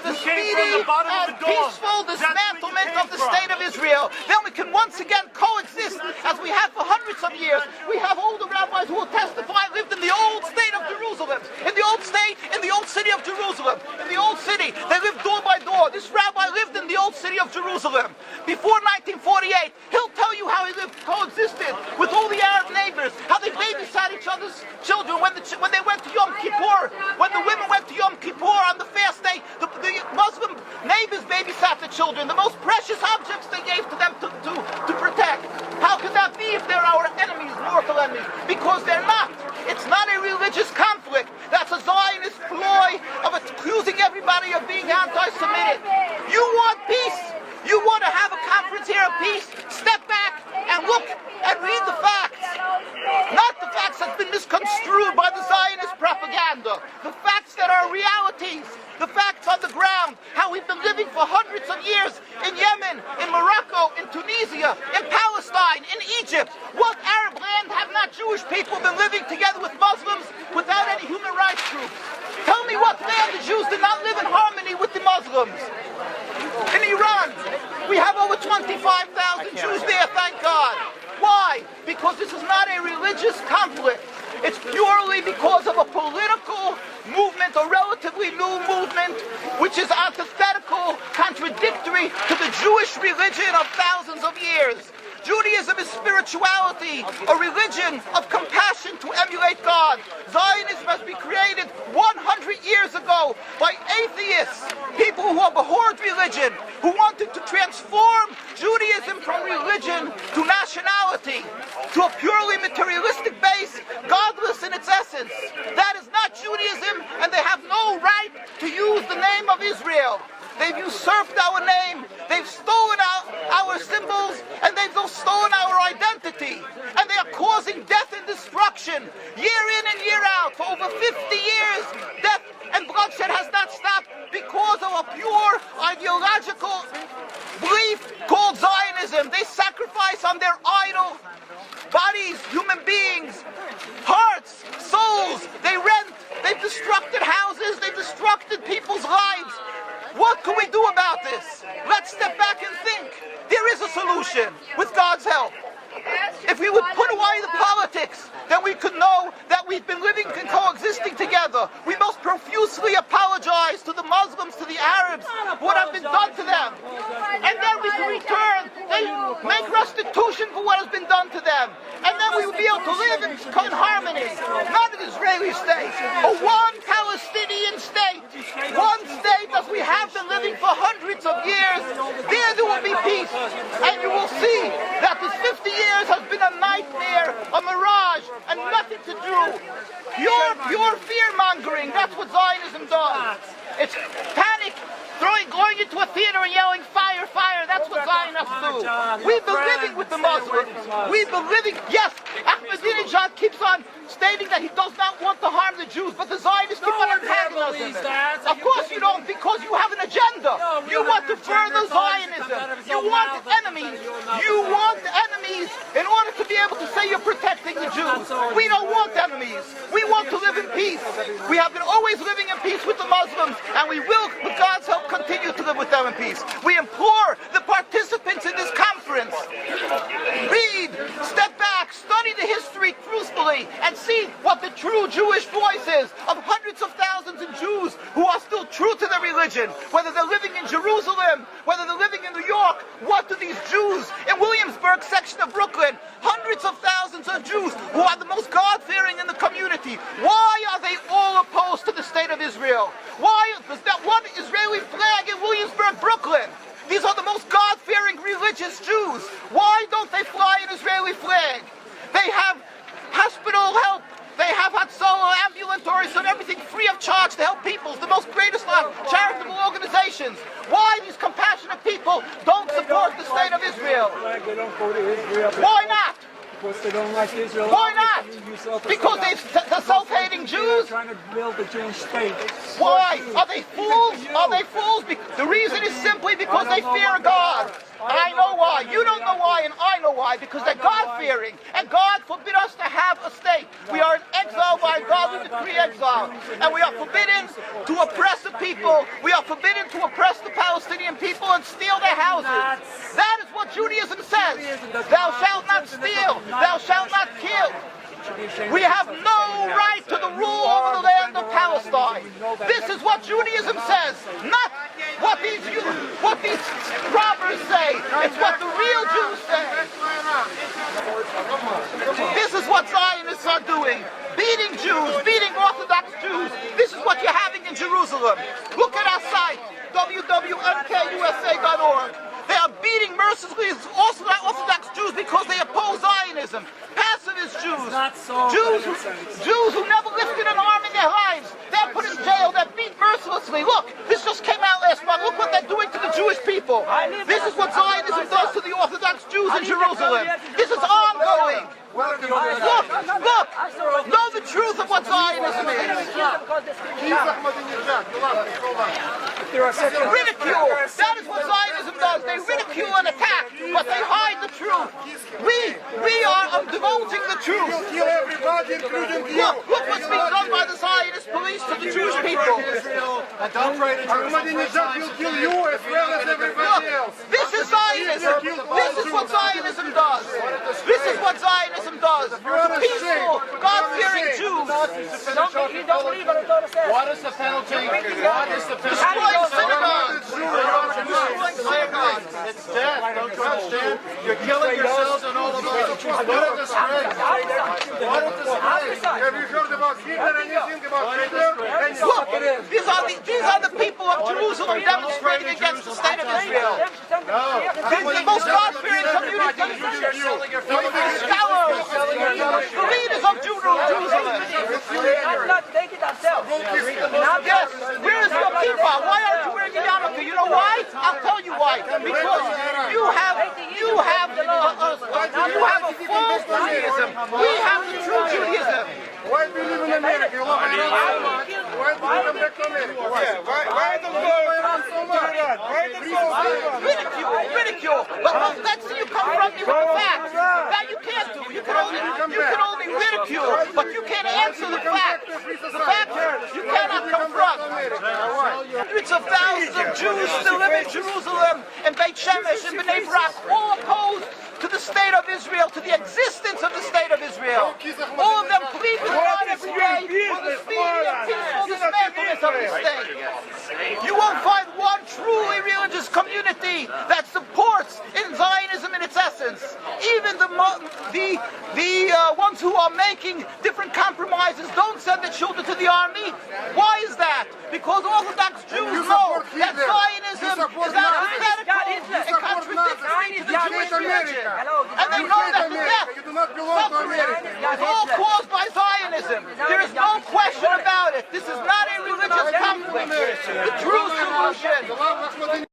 the speedy and peaceful dismantlement of the state of Israel. Then we can once again coexist as we have for hundreds of years. We have older rabbis who will testify lived in the old state of Jerusalem, in the old state, in the old city of Jerusalem, in the old city. They lived door by door. This rabbi lived in the old city of Jerusalem. Before 1948, he'll tell you how he lived, coexisted with all the Arab neighbors, how they babysat each other's children when they went to Yom Kippur, when the women went to Yom Kippur on the fast day, the Muslim neighbors babysat the children, the most precious objects they gave to them to protect. How could that be if they're our enemies, mortal enemies? Because they're not. It's not a religious conflict. That's a Zionist ploy of accusing everybody of being anti-Semitic. You want peace? You want to have a conference here of peace? Step back and look and read the facts. Not the facts that's been misconstrued by the Zionist propaganda. The facts that are realities. The facts on the ground. How we've been living for hundreds of years in Yemen, in Morocco, in Tunisia, in Palestine, in Egypt. What Arab land have not Jewish people been living together with Muslims without any human rights groups? Tell me what land the Jews did not live in harmony with the Muslims. In Iran, we have over 25,000 Jews there, thank God. Why? Because this is not a religious conflict. It's purely because of a political movement, a relatively new movement, which is antithetical, contradictory to the Jewish religion of thousands of years. Judaism is spirituality, a religion of compassion to emulate God. Zionism has been created 100 years ago by atheists, people who abhorred religion, who wanted to transform Judaism from religion to nationality, to a purely materialistic base, godless in its essence. That is not Judaism, and they have no right to use the name of Israel. They've usurped our name, they've stolen our symbols, and they've stolen our identity. And they are causing death and destruction, year in and year out. For over 50 years, death and bloodshed has not stopped because of a pure ideological belief called Zionism. They sacrifice on their idol bodies, human beings, hearts, souls. They rent, they've destructed houses, they've destructed people's lives. What can we do about this? Let's step back and think. There is a solution with God's help. If we would put away the politics, then we could know that we've been living and coexisting together. We most profusely apologize to the Muslims, to the Arabs, what has been done to them. And then we can return, they make restitution for what has been done to them. And then we will be able to live in harmony. Not an Israeli state, a one Palestinian state. One state as we have been living for hundreds of years. There will be peace. And you will see that this 50 years has been a nightmare, a mirage, and nothing to do. Pure fear-mongering, that's what Zionism does. It's panic, going into a theater and yelling, fire, fire, that's what Zionists do. We've been living with the Muslims. We've been living, yes, Ahmadinejad keeps on stating that he does not want to harm the Jews, but the Zionists keep on antagonizing him. Of course you don't, because you have an agenda. You want to further Zionism. You want enemies. You want enemies in order to be able to say you're protecting the Jews. We don't want enemies. We want to live in peace. We have been always living in peace with the Muslims, and we will, with God's help, continue to live with them in peace. We implore the participants in this conference, read, step back, study the history truthfully, and see what the true Jewish voice is of hundreds of thousands of Jews who are still true to their religion, whether they're living in Jerusalem, whether they're living in New York. What do these Jews in Williamsburg section of Brooklyn, hundreds of thousands of Jews who are the most God-fearing in the community, why are they all opposed to the state of Israel? Why is that one Israeli flag in Williamsburg, Brooklyn? These are the most God-fearing religious Jews. Why don't they fly an Israeli flag? They have hospital help. They have Hatzalah, ambulatories, and everything free of charge to help people. It's the most greatest charitable organizations. Why these compassionate people don't support the state of Israel? Why not? Because they don't like Israel. Why not? Because they're self-hating Jews? Trying to build a Jewish state. Why? Are they fools? Are they fools? The reason is simply because they fear God. I know why. You don't know why, and I know why, because they're God-fearing, and God forbid us to have a state. We are in exile by God. We decree exile, and we are forbidden to oppress the people. We are forbidden to oppress the Palestinian people and steal their houses. That is what Judaism says. Thou shalt not steal. Thou shalt not kill. We have no right to the rule over the land of Palestine. This is what Judaism says, not what these robbers say. It's what the real Jews say. This is what Zionists are doing. Beating Jews, beating Orthodox Jews. This is what you're having in Jerusalem. Look at our site, www.mkusa.org. They are beating mercilessly Orthodox Jews because they oppose Zionism. Pacifist Jews. Jews who never lifted an arm in their lives. They're put in jail. They're beat mercilessly. Look, this just came out last month. Look what they're doing to the Jewish people. This is what Zionism does to the Orthodox Jews in Jerusalem. This is ongoing. Look, know the truth of what Zionism is. Ridicule. That is what Zionism does. They ridicule and attack, but they hide the truth. We are divulging the truth. Look what's being done by the Zionist police to the Jewish people. Ahmadinejad will kill you as well as everybody else. This is Zionism. This is what Zionism does. This is what Zionism does. Peaceful, God-fearing Jews. What is the penalty? What is the penalty? Destroying synagogues. Destroying synagogues. It's death. Don't you understand? You're killing yourselves and all of us. What a disgrace. What a disgrace. Have you heard about Hitler and anything about Hitler? Look, these are the people of Jerusalem demonstrating against the state of Israel. This is the most God-fearing community. Scholars, the leaders of Jerusalem. Yes, where is your kippah? Why aren't you wearing a yarmulke? You know why? I'll tell you why. Because you have a false Judaism. We have the true Judaism. Why do you live in America? Why do you live back to America? Why do you around so much? Ridicule. But let's see you confront me with the facts. That you can't do. You can only ridicule, but you can't answer the facts. The facts you cannot confront. Hundreds of thousands of Jews still live in Jerusalem, and Beit Shemesh, and Bnei Brak, all opposed to the state of Israel, to the existence of the state of Israel. All of them plead with God every day for the speedy and peaceful dismantlement of the state. You won't find one truly religious community that supports in Zionism in its essence. Even the ones who are making different compromises don't send their children to the army. Why is that? Because Orthodox Jews know that Zionism is antithetical and contradictory to the Jewish religion. And they know that the death, suffering, is all caused by Zionism. There is no question about it. This is not a religious conflict. The true solution